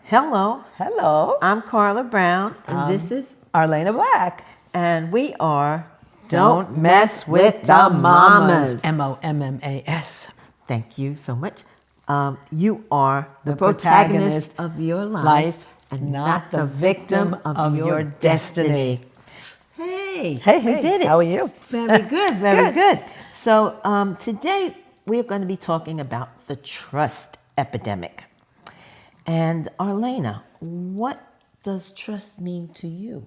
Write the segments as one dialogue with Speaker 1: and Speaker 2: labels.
Speaker 1: Hello,
Speaker 2: Hello.
Speaker 1: I'm Carla Brown, and this is,
Speaker 2: Arlena Black.
Speaker 1: and we are
Speaker 2: Don't mess with the Mommas. Mommas.
Speaker 1: Thank you so much. You are the
Speaker 2: protagonist
Speaker 1: protagonist of your life,
Speaker 2: Life,
Speaker 1: and not the victim of your destiny. Hey,
Speaker 2: Hey,
Speaker 1: we
Speaker 2: hey,
Speaker 1: did it.
Speaker 2: how are you?
Speaker 1: Very good, very good. So today we're going to be talking about the trust epidemic. And Arlena, what does trust mean to you?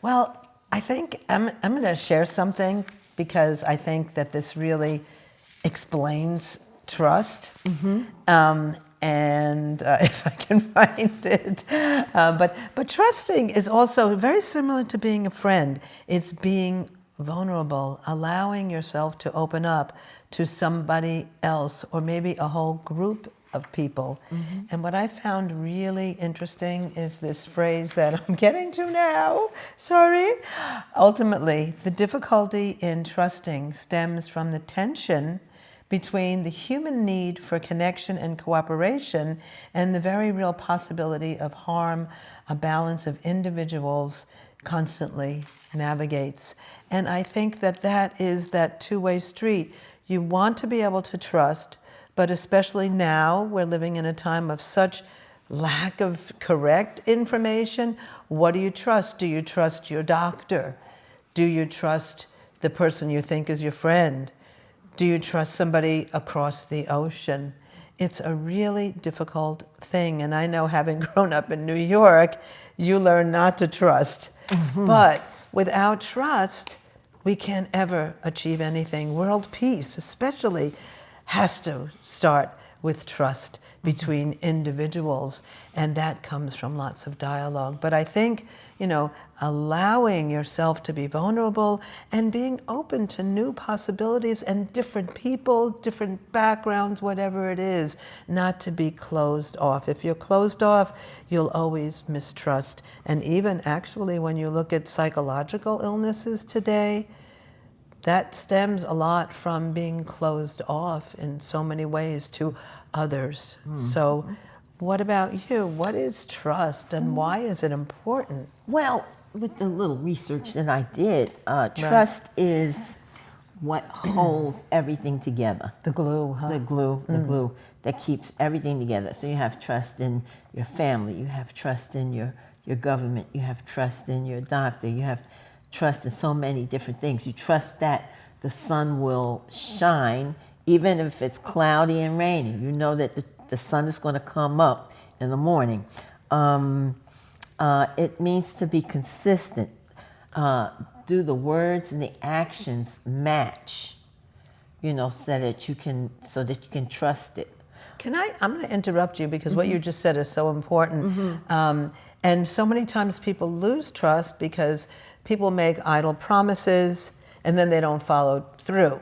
Speaker 2: Well, I think I'm going to share something because I think that this really explains trust. And if I can find it. But trusting is also very similar to being a friend. It's being vulnerable, allowing yourself to open up to somebody else or maybe a whole group of people. And what I found really interesting is this phrase that I'm getting to now. Sorry. Ultimately, the difficulty in trusting stems from the tension between the human need for connection and cooperation and the very real possibility of harm a balance of individuals constantly navigates. And I think that that is that two-way street. You want to be able to trust, but especially now we're living in a time of such lack of correct information. What do you trust? Do you trust your doctor? Do you trust the person you think is your friend? Do you trust somebody across the ocean? It's a really difficult thing. And I know, having grown up in New York, you learn not to trust. But without trust, we can't ever achieve anything. World peace, especially, has to start with trust between individuals, and that comes from lots of dialogue. But I think, allowing yourself to be vulnerable and being open to new possibilities and different people, different backgrounds, whatever it is, not to be closed off. If you're closed off, you'll always mistrust. And even actually, when you look at psychological illnesses today, that stems a lot from being closed off in so many ways to others. So what about you? What is trust and why is it important?
Speaker 1: Well, with the little research that I did, trust is what holds everything together.
Speaker 2: The glue, huh?
Speaker 1: The glue that keeps everything together. So you have trust in your family, you have trust in your government, you have trust in your doctor, you have trust in so many different things. You trust that the sun will shine even if it's cloudy and rainy. You know that the sun is going to come up in the morning. It means to be consistent. Do the words and the actions match? So that you can trust it.
Speaker 2: I'm going to interrupt you because what you just said is so important. And so many times people lose trust because people make idle promises and then they don't follow through.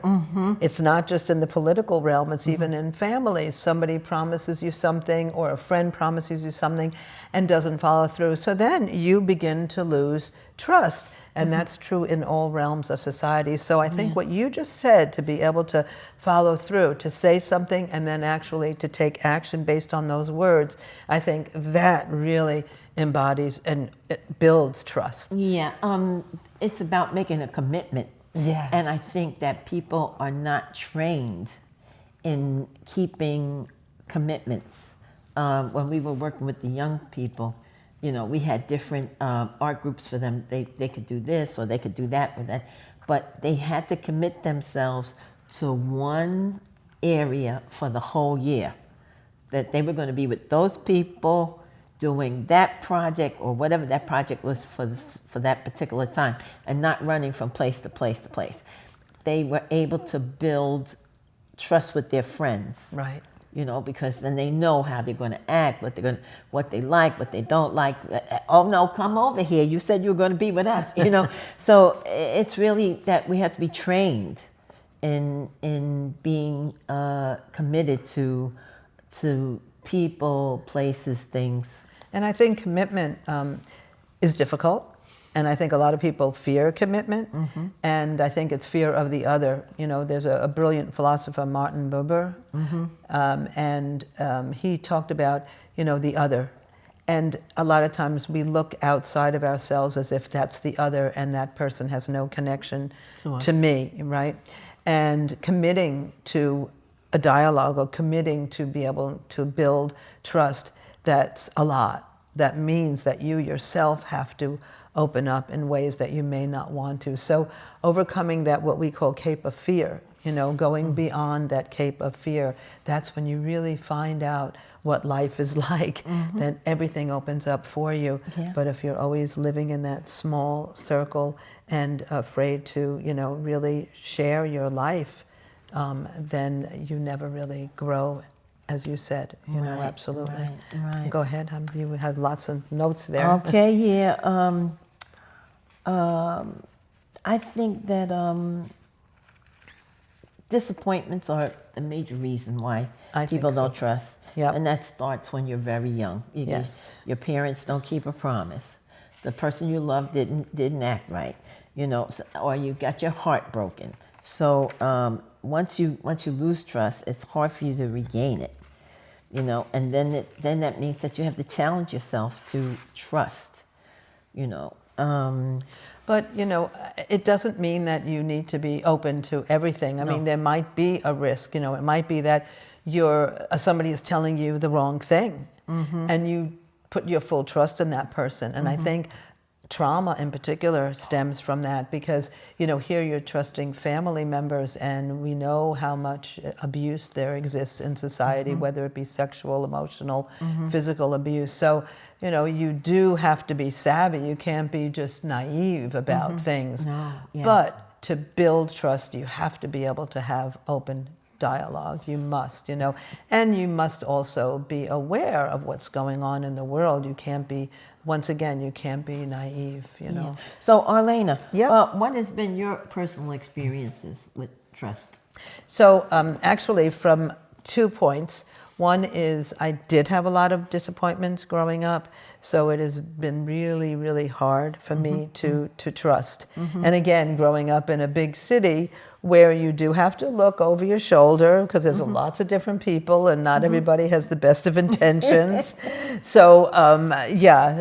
Speaker 2: It's not just in the political realm, it's even in families. Somebody promises you something or a friend promises you something and doesn't follow through. So then you begin to lose trust. And that's true in all realms of society. So I think what you just said, to be able to follow through, to say something and then actually to take action based on those words, I think that really embodies and it builds trust.
Speaker 1: Yeah, it's about making a commitment.
Speaker 2: Yeah.
Speaker 1: And I think that people are not trained in keeping commitments. When we were working with the young people, we had different art groups for them. They could do this or they could do that or that. But they had to commit themselves to one area for the whole year. That they were going to be with those people doing that project or whatever that project was for that particular time, and not running from place to place to place. They were able to build trust with their friends.
Speaker 2: Right.
Speaker 1: Because then they know how they're going to act, what they like, what they don't like. Oh no, come over here. You said you were going to be with us. So it's really that we have to be trained in being committed to people, places, things.
Speaker 2: And I think commitment is difficult. And I think a lot of people fear commitment. And I think it's fear of the other. There's a brilliant philosopher, Martin Buber, and he talked about, the other. And a lot of times we look outside of ourselves as if that's the other and that person has no connection to me, right? And committing to a dialogue or committing to be able to build trust, that's a lot. That means that you yourself have to open up in ways that you may not want to. So overcoming that, what we call cape of fear, going beyond that cape of fear, that's when you really find out what life is like. Then everything opens up for you.
Speaker 1: Yeah.
Speaker 2: But if you're always living in that small circle and afraid to, really share your life, then you never really grow, as you said. Absolutely.
Speaker 1: Right.
Speaker 2: Go ahead. You have lots of notes there.
Speaker 1: Okay. Yeah. I think that disappointments are a major reason why people don't trust.
Speaker 2: Yep.
Speaker 1: And that starts when you're very young.
Speaker 2: Yes.
Speaker 1: Your parents don't keep a promise. The person you love didn't act right, or you got your heart broken. So once you lose trust, it's hard for you to regain it, and then that means that you have to challenge yourself to trust,
Speaker 2: But, it doesn't mean that you need to be open to everything. I mean, there might be a risk. It might be that somebody is telling you the wrong thing, and you put your full trust in that person. And I think trauma in particular stems from that, because here you're trusting family members, and we know how much abuse there exists in society, whether it be sexual, emotional, physical abuse. So you do have to be savvy. You can't be just naive about things.
Speaker 1: No. Yes.
Speaker 2: But to build trust, you have to be able to have open dialogue. You must, and you must also be aware of what's going on in the world. You can't be, once again, you can't be naive,
Speaker 1: Yeah. So Arlena,
Speaker 2: Yep.
Speaker 1: what has been your personal experiences with trust?
Speaker 2: So actually from 2 points. One is I did have a lot of disappointments growing up, so it has been really, really hard for me to trust. And again, growing up in a big city where you do have to look over your shoulder because there's lots of different people and not everybody has the best of intentions. So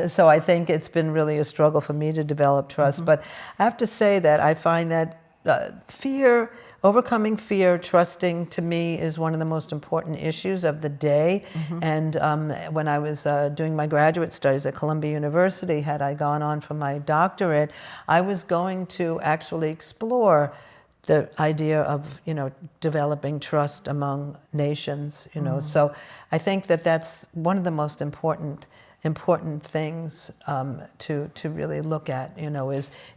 Speaker 2: so I think it's been really a struggle for me to develop trust. But I have to say that I find that overcoming fear, trusting, to me, is one of the most important issues of the day. And when I was doing my graduate studies at Columbia University, had I gone on for my doctorate, I was going to actually explore the idea of, developing trust among nations, So I think that that's one of the most important things to really look at,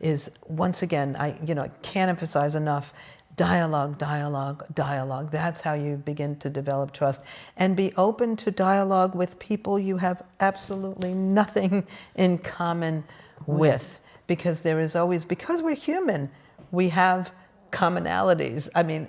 Speaker 2: is once again, I can't emphasize enough, dialogue. That's how you begin to develop trust, and be open to dialogue with people you have absolutely nothing in common with, because there is always, because we're human, we have commonalities. I mean,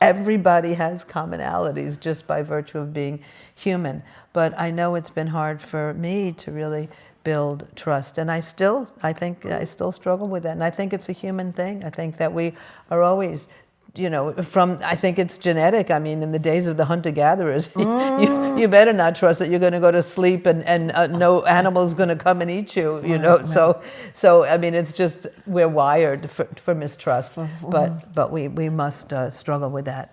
Speaker 2: everybody has commonalities just by virtue of being human. But I know it's been hard for me to really build trust. And I think I still struggle with that. And I think it's a human thing. I think that we are always, I think it's genetic. I mean, in the days of the hunter-gatherers, you better not trust that you're going to go to sleep and no animal's going to come and eat you,
Speaker 1: Right.
Speaker 2: So, I mean, it's just, we're wired for mistrust, but we must struggle with that.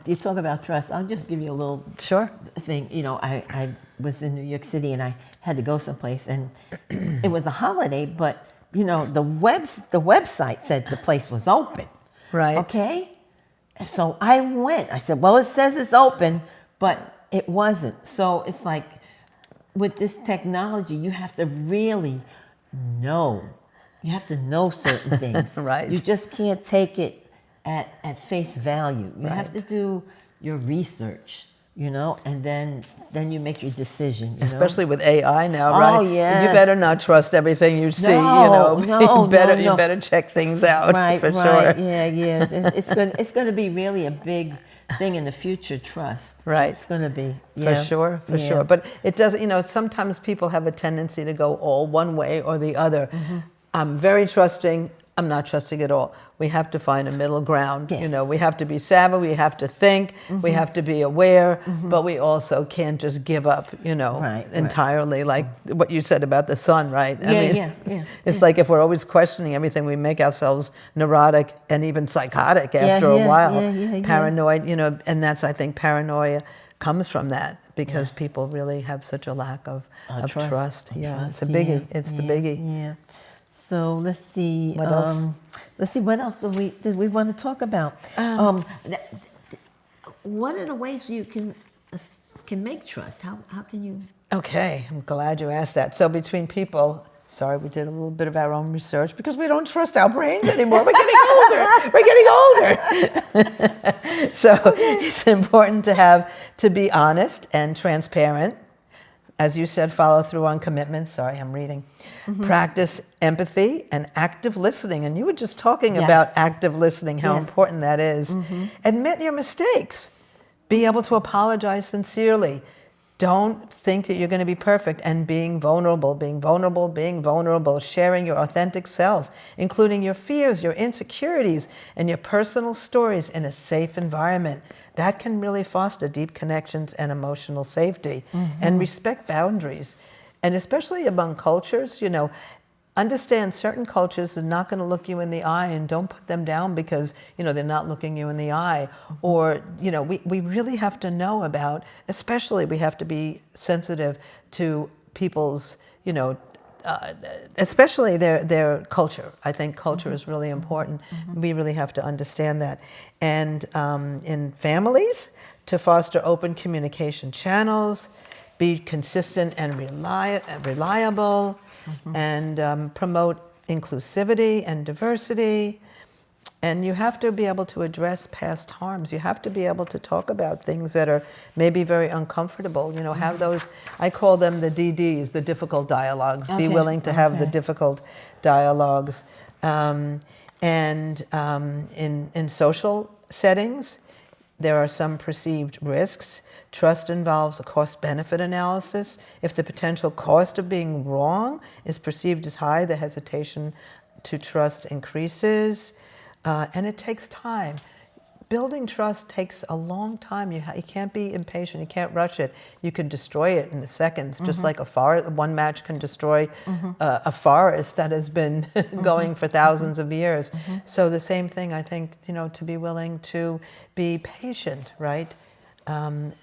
Speaker 1: You talk about trust. I'll just give you a little thing. I was in New York City and I had to go someplace, and it was a holiday, but the website said the place was open.
Speaker 2: Right.
Speaker 1: Okay. So I went. I said, well, it says it's open, but it wasn't. So it's like, with this technology, you have to really know. You have to know certain things.
Speaker 2: Right.
Speaker 1: You just can't take it at face value. You have to do your research, and then you make your decision.
Speaker 2: Especially with AI now, right?
Speaker 1: Oh, yes.
Speaker 2: You better not trust everything you see.
Speaker 1: No,
Speaker 2: you better check things out.
Speaker 1: Right,
Speaker 2: for
Speaker 1: right.
Speaker 2: sure.
Speaker 1: Yeah. It's going to be really a big thing in the future. Trust.
Speaker 2: Right.
Speaker 1: It's going to be.
Speaker 2: For sure. But it does. Sometimes people have a tendency to go all one way or the other. I'm very trusting. I'm not trusting at all. we have to find a middle ground.
Speaker 1: Yes.
Speaker 2: You know, we have to be savvy, we have to think, we have to be aware, but we also can't just give up, you know,
Speaker 1: Right,
Speaker 2: entirely, like what you said about the sun, right?
Speaker 1: Yeah.
Speaker 2: It's like if we're always questioning everything, we make ourselves neurotic and even psychotic after a
Speaker 1: yeah,
Speaker 2: while.
Speaker 1: yeah.
Speaker 2: Paranoid, you know, and that's, I think, paranoia comes from that because people really have such a lack of trust. Yeah, it's a biggie. It's the biggie.
Speaker 1: Yeah. So let's see.
Speaker 2: What else?
Speaker 1: Let's see. What else did we want to talk about? What are the ways you can make trust? How can you?
Speaker 2: Okay, I'm glad you asked that. So between people, sorry, we did a little bit of our own research because we don't trust our brains anymore. We're getting older. We're getting older. So it's important to be honest and transparent. As you said, follow through on commitments. Sorry, I'm reading. Practice empathy and active listening. And you were just talking about active listening, how important that is. Admit your mistakes. Be able to apologize sincerely. Don't think that you're going to be perfect, and being vulnerable, sharing your authentic self, including your fears, your insecurities, and your personal stories in a safe environment. That can really foster deep connections and emotional safety. And respect boundaries. And especially among cultures, you know, understand certain cultures are not going to look you in the eye, and don't put them down because, you know, they're not looking you in the eye. Or, you know, we really have to know about, especially we have to be sensitive to people's, you know, especially their culture. I think culture is really important. We really have to understand that. And in families, to foster open communication channels, be consistent and reliable, and promote inclusivity and diversity. And you have to be able to address past harms. You have to be able to talk about things that are maybe very uncomfortable. You know, have those, I call them the DDs, the difficult dialogues. Be willing to have the difficult dialogues. In social settings, there are some perceived risks. Trust involves a cost-benefit analysis. If the potential cost of being wrong is perceived as high, the hesitation to trust increases. And it takes time. Building trust takes a long time. You can't be impatient. You can't rush it. You can destroy it in seconds, just like a forest. One match can destroy a forest that has been going for thousands of years. So the same thing, I think, you know, to be willing to be patient, right? And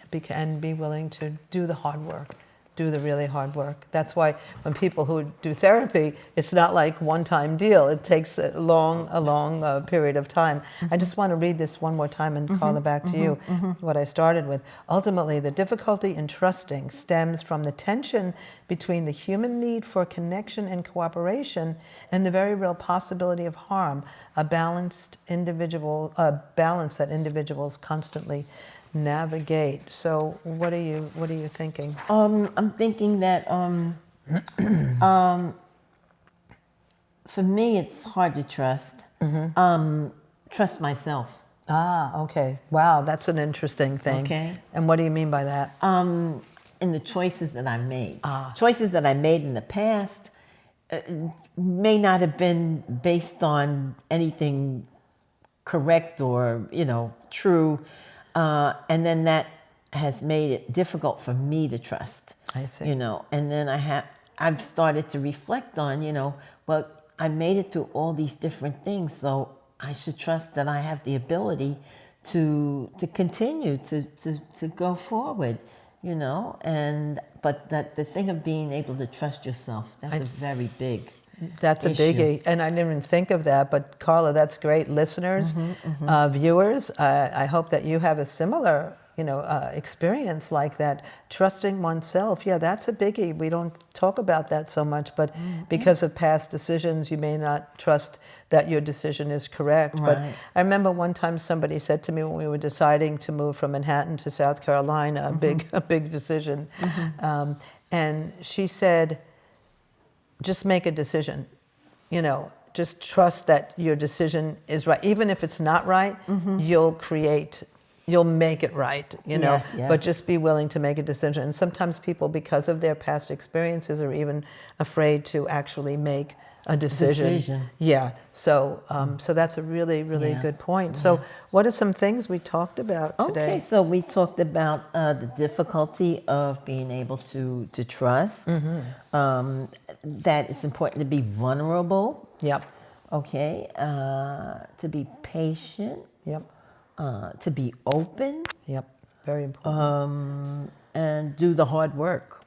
Speaker 2: be willing to do the hard work. Do the really hard work. That's why when people who do therapy, it's not like one-time deal. It takes a long period of time. I just want to read this one more time and call it back to you, what I started with. Ultimately, the difficulty in trusting stems from the tension between the human need for connection and cooperation and the very real possibility of harm, a balance that individuals constantly navigate. So what are you thinking?
Speaker 1: I'm thinking that for me it's hard to trust. Trust myself.
Speaker 2: Okay. Wow, that's an interesting thing.
Speaker 1: Okay.
Speaker 2: And what do you mean by that?
Speaker 1: In the choices that I made. Choices that I made in the past may not have been based on anything correct or, you know, true. And then that has made it difficult for me to trust.
Speaker 2: I see.
Speaker 1: You know, and then I've started to reflect on, you know, well, I made it through all these different things, so I should trust that I have the ability to continue to go forward, you know. But that the thing of being able to trust yourself, that's a very big.
Speaker 2: That's a biggie, and I didn't even think of that, but Carla, that's great. Listeners, viewers, I hope that you have a similar, you know, experience like that. Trusting oneself, yeah, that's a biggie. We don't talk about that so much, but because of past decisions, you may not trust that your decision is correct.
Speaker 1: Right.
Speaker 2: But I remember one time somebody said to me when we were deciding to move from Manhattan to South Carolina, a big decision, and she said, just make a decision, you know, just trust that your decision is right. Even if it's not right, you'll make it right, you know, but just be willing to make a decision. And sometimes people, because of their past experiences, are even afraid to actually make a decision.
Speaker 1: Decision.
Speaker 2: Yeah. So so that's a really, really
Speaker 1: Yeah.
Speaker 2: good point. So what are some things we talked about today?
Speaker 1: Okay, so we talked about the difficulty of being able to trust. That it's important to be vulnerable.
Speaker 2: Yep.
Speaker 1: Okay, to be patient,
Speaker 2: Yep.
Speaker 1: to be open,
Speaker 2: Yep. Very important.
Speaker 1: and do the hard work.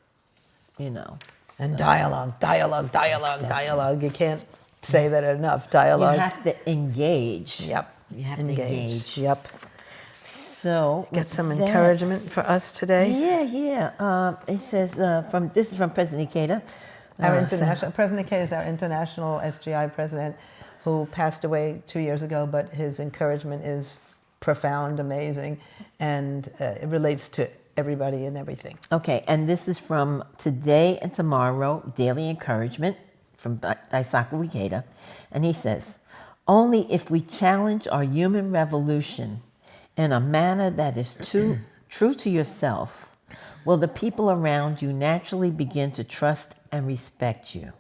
Speaker 1: You know,
Speaker 2: And dialogue, dialogue, dialogue,
Speaker 1: definitely.
Speaker 2: dialogue. You can't say that enough. Dialogue.
Speaker 1: you have to engage.
Speaker 2: Yep.
Speaker 1: You have to engage.
Speaker 2: Yep.
Speaker 1: So
Speaker 2: Get some
Speaker 1: with that-
Speaker 2: encouragement for us today.
Speaker 1: Yeah. It says this is from President Ikeda.
Speaker 2: Our international President K is our international SGI president, who passed away 2 years ago. But his encouragement is profound, amazing, and it relates to everybody and everything.
Speaker 1: Okay, and this is from Today and Tomorrow Daily Encouragement from Daisaku Ikeda. And he says, only if we challenge our human revolution in a manner that is true to yourself will the people around you naturally begin to trust and respect you.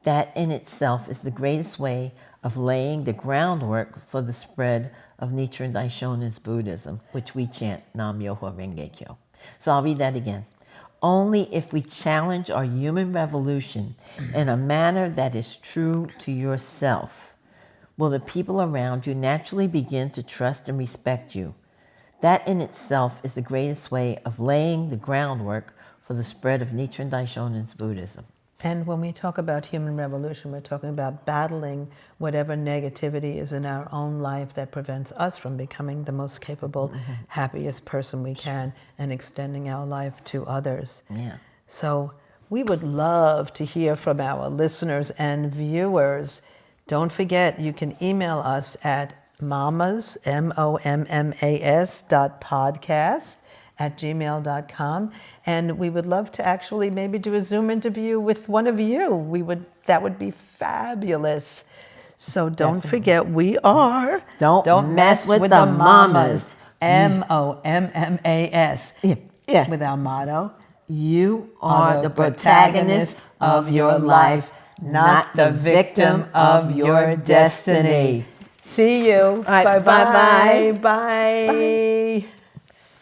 Speaker 1: That in itself is the greatest way of laying the groundwork for the spread of Nichiren Daishonin's Buddhism, which we chant Nam-myoho Renge Kyo. So I'll read that again. Only if we challenge our human revolution in a manner that is true to yourself will the people around you naturally begin to trust and respect you. That in itself is the greatest way of laying the groundwork for the spread of Nichiren Daishonin's Buddhism.
Speaker 2: And when we talk about human revolution, we're talking about battling whatever negativity is in our own life that prevents us from becoming the most capable, happiest person we can and extending our life to others.
Speaker 1: Yeah.
Speaker 2: So we would love to hear from our listeners and viewers. Don't forget, you can email us at mommas, MOMMAS .podcast@gmail.com, and we would love to actually maybe do a Zoom interview with one of you. That would be fabulous. So don't forget, we are
Speaker 1: Don't mess with the Mommas.
Speaker 2: MOMMAS.
Speaker 1: Yeah.
Speaker 2: With our motto,
Speaker 1: You are the protagonist of your life, not the victim of your destiny.
Speaker 2: See you.
Speaker 1: right,
Speaker 2: Bye-bye.
Speaker 1: bye-bye.
Speaker 2: Bye.